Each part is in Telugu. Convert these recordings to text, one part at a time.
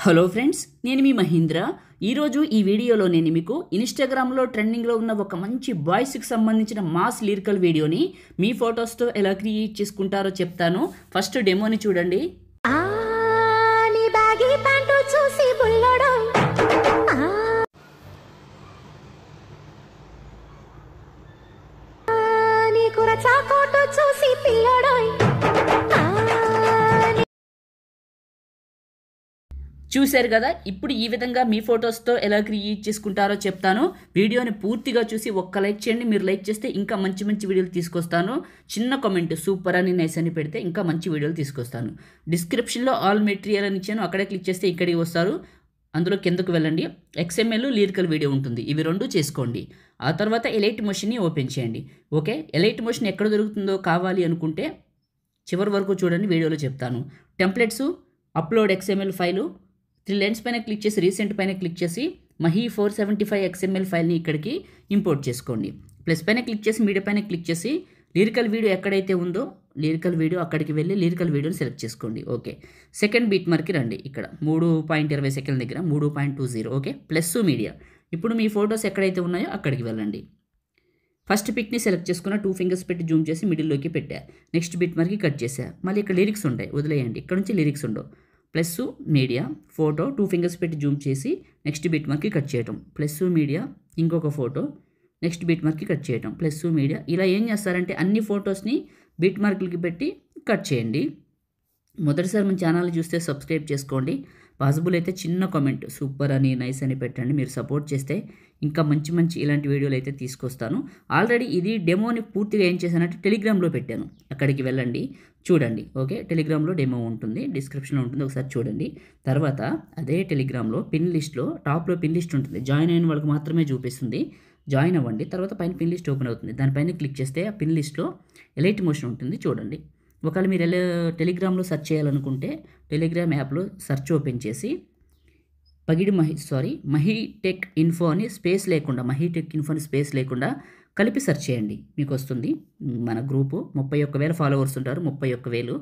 హలో ఫ్రెండ్స్, నేను మీ మహీంద్ర. ఈరోజు ఈ వీడియోలో నేను మీకు ఇన్స్టాగ్రామ్లో ట్రెండింగ్లో ఉన్న ఒక మంచి బాయ్స్కి సంబంధించిన మాస్ లిరికల్ వీడియోని మీ ఫొటోస్తో ఎలా క్రియేట్ చేసుకుంటారో చెప్తాను. ఫస్ట్ డెమోని చూడండి. చూశారు కదా, ఇప్పుడు ఈ విధంగా మీ ఫొటోస్తో ఎలా క్రియేట్ చేసుకుంటారో చెప్తాను. వీడియోని పూర్తిగా చూసి ఒక్క లైక్ చేయండి. మీరు లైక్ చేస్తే ఇంకా మంచి మంచి వీడియోలు తీసుకొస్తాను. చిన్న కామెంట్ సూపర్ అని నైస్ అని పెడితే ఇంకా మంచి వీడియోలు తీసుకొస్తాను. డిస్క్రిప్షన్లో ఆల్ మెటీరియల్ అని ఇచ్చాను, అక్కడే క్లిక్ చేస్తే ఇక్కడికి వస్తారు. అందులో కిందకు వెళ్ళండి, XML లిరికల్ వీడియో ఉంటుంది. ఇవి రెండు చేసుకోండి. ఆ తర్వాత ఎలైట్ మోషన్ని ఓపెన్ చేయండి. ఓకే, ఎలైట్ మోషన్ ఎక్కడ దొరుకుతుందో కావాలి అనుకుంటే చివరి వరకు చూడండి, వీడియోలో చెప్తాను. Templates, upload XML file, 3 lines పైన క్లిక్ చేసి రీసెంట్ పైన క్లిక్ చేసి మహీ 475 XML ఫైల్ని ఇక్కడికి ఇంపోర్ట్ చేసుకోండి. ప్లస్ పైన క్లిక్ చేసి మీడియా పైన క్లిక్ చేసి లిరికల్ వీడియో ఎక్కడైతే ఉందో లిరికల్ వీడియో అక్కడికి వెళ్ళి లిరికల్ వీడియోని సెలెక్ట్ చేసుకోండి. ఓకే, సెకండ్ బీట్ మార్క్కి రండి. ఇక్కడ 3.20 సెకండ్ల దగ్గర 3.20. Okay, plus media. ఇప్పుడు మీ ఫొటోస్ ఎక్కడైతే ఉన్నాయో అక్కడికి వెళ్ళండి. ఫస్ట్ పిక్ని సెలెక్ట్ చేసుకున్న 2 ఫింగర్స్ పెట్టి జూమ్ చేసి మిడిల్లోకి పెట్టా. నెక్స్ట్ బిట్ మార్క్కి కట్ చేశా. మళ్ళీ ఇక్కడ లిరిక్స్ ఉంటాయి, వదిలేయండి. ఇక్కడ నుంచి లిరిక్స్ ఉండవు. ప్లస్ మీడియా, ఫోటో, 2 ఫింగర్స్ పెట్టి జూమ్ చేసి నెక్స్ట్ బిట్ మార్క్కి కట్ చేయటం. ప్లస్ మీడియా, ఇంకొక ఫోటో, నెక్స్ట్ బిట్ మార్క్కి కట్ చేయటం. Plus media. ఇలా ఏం చేస్తారంటే అన్ని ఫొటోస్ని బిట్ మార్కులకి పెట్టి కట్ చేయండి. మొదటిసారి మన ఛానల్ చూస్తే సబ్స్క్రైబ్ చేసుకోండి. పాసిబుల్ అయితే చిన్న కామెంట్ సూపర్ అని నైస్ అని పెట్టండి. మీరు సపోర్ట్ చేస్తే ఇంకా మంచి మంచి ఇలాంటి వీడియోలు అయితే తీసుకొస్తాను. ఆల్రెడీ ఇది డెమోని పూర్తిగా ఏం చేశానంటే టెలిగ్రామ్లో పెట్టాను, అక్కడికి వెళ్ళండి చూడండి. ఓకే, టెలిగ్రామ్లో డెమో ఉంటుంది, డిస్క్రిప్షన్లో ఉంటుంది, ఒకసారి చూడండి. తర్వాత అదే టెలిగ్రామ్లో పిన్ లిస్ట్లో టాప్లో పిన్ లిస్ట్ ఉంటుంది. జాయిన్ అయిన వాళ్ళకి మాత్రమే చూపిస్తుంది. జాయిన్ అవ్వండి. తర్వాత పైన పిన్ లిస్ట్ ఓపెన్ అవుతుంది. దానిపైన క్లిక్ చేస్తే ఆ పిన్ లిస్ట్లో ఎలైట్ మోషన్ ఉంటుంది, చూడండి. ఒకవేళ మీరు టెలిగ్రామ్లో సెర్చ్ చేయాలనుకుంటే టెలిగ్రామ్ యాప్లో సెర్చ్ ఓపెన్ చేసి మహీ టెక్ ఇన్ఫో అని స్పేస్ లేకుండా, మహీ టెక్ ఇన్ఫో అని స్పేస్ లేకుండా కలిపి సెర్చ్ చేయండి, మీకు వస్తుంది. మన గ్రూపు 31,000 ఫాలోవర్స్ ఉంటారు, 31,000.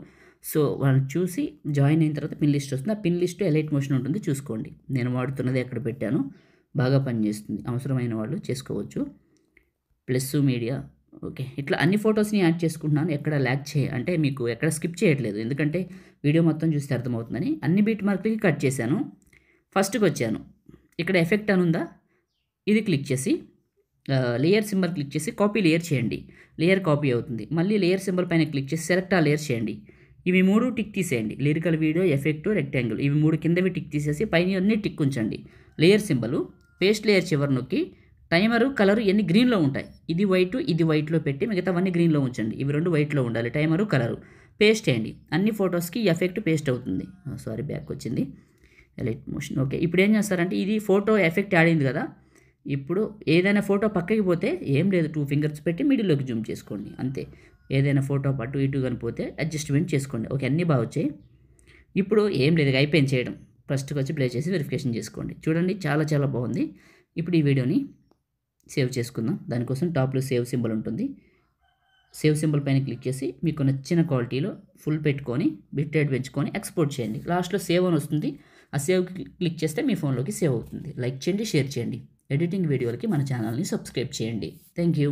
సో వాళ్ళని చూసి జాయిన్ అయిన తర్వాత పిన్ లిస్ట్ వస్తుంది. ఆ పిన్ లిస్ట్ ఎలైట్ మోషన్ ఉంటుంది, చూసుకోండి. నేను వాడుతున్నది ఎక్కడ పెట్టాను, బాగా పనిచేస్తుంది. అవసరమైన వాళ్ళు చేసుకోవచ్చు. Plus media. ఓకే, ఇట్లా అన్ని ఫొటోస్ని యాడ్ చేసుకుంటున్నాను. ఎక్కడ ల్యాక్ అంటే మీకు ఎక్కడ స్కిప్ చేయట్లేదు, ఎందుకంటే వీడియో మొత్తం చూస్తే అర్థమవుతుందని. అన్ని బీట్ మార్కులకి కట్ చేశాను. ఫస్ట్కి వచ్చాను, ఇక్కడ ఎఫెక్ట్ అని ఉందా, ఇది క్లిక్ చేసి లేయర్ సింబల్ క్లిక్ చేసి కాపీ లేయర్ చేయండి. లేయర్ కాపీ అవుతుంది. మళ్ళీ లేయర్ సింబల్ పైన క్లిక్ చేసి సెలెక్ట్ ఆ లేయర్ చేయండి. ఇవి 3 టిక్ తీసేయండి. లిరికల్ వీడియో, ఎఫెక్ట్, రెక్టాంగిల్, ఇవి 3 కిందవి టిక్ తీసేసి పైన అన్ని టిక్ ఉంచండి. లేయర్ సింబల్, పేస్ట్ లేయర్ చివరి నొక్కి టైమరు, కలరు ఇవన్నీ గ్రీన్లో ఉంటాయి. ఇది వైట్, ఇది వైట్లో పెట్టి మిగతావన్నీ గ్రీన్లో ఉంచండి. ఇవి 2 వైట్లో ఉండాలి, టైమరు, కలరు. పేస్ట్ చేయండి. అన్ని ఫొటోస్కి ఎఫెక్ట్ పేస్ట్ అవుతుంది. బ్యాక్ వచ్చింది ఎలైట్ మోషన్. ఓకే, ఇప్పుడు ఏం చేస్తారంటే ఇది ఫోటో ఎఫెక్ట్ యాడ్ అయింది కదా, ఇప్పుడు ఏదైనా ఫోటో పక్కకి పోతే ఏం లేదు, 2 ఫింగర్స్ పెట్టి మిడిల్లోకి జూమ్ చేసుకోండి, అంతే. ఏదైనా ఫోటో అటు ఇటు కనిపోతే అడ్జస్ట్మెంట్ చేసుకోండి. ఓకే, అన్నీ బాగా వచ్చాయి. ఇప్పుడు ఏం లేదు, అయిపోయింది చేయడం. ఫస్ట్కి వచ్చి ప్లే చేసి వెరిఫికేషన్ చేసుకోండి. చూడండి, చాలా చాలా బాగుంది. ఇప్పుడు ఈ వీడియోని సేవ్ చేసుకుందాం. దానికోసం టాప్లో సేవ్ సింబల్ ఉంటుంది. సేవ్ సింబల్ పైన క్లిక్ చేసి మీకు నచ్చిన క్వాలిటీలో ఫుల్ పెట్టుకొని బిట్ రేట్ పెంచుకొని ఎక్స్పోర్ట్ చేయండి. లాస్ట్లో సేవ్ అని వస్తుంది, ఆ సేవ్ క్లిక్ చేస్తే మీ ఫోన్లోకి సేవ్ అవుతుంది. లైక్ చేయండి, షేర్ చేయండి. ఎడిటింగ్ వీడియోలకి మన ఛానల్ని సబ్స్క్రైబ్ చేయండి. Thank you.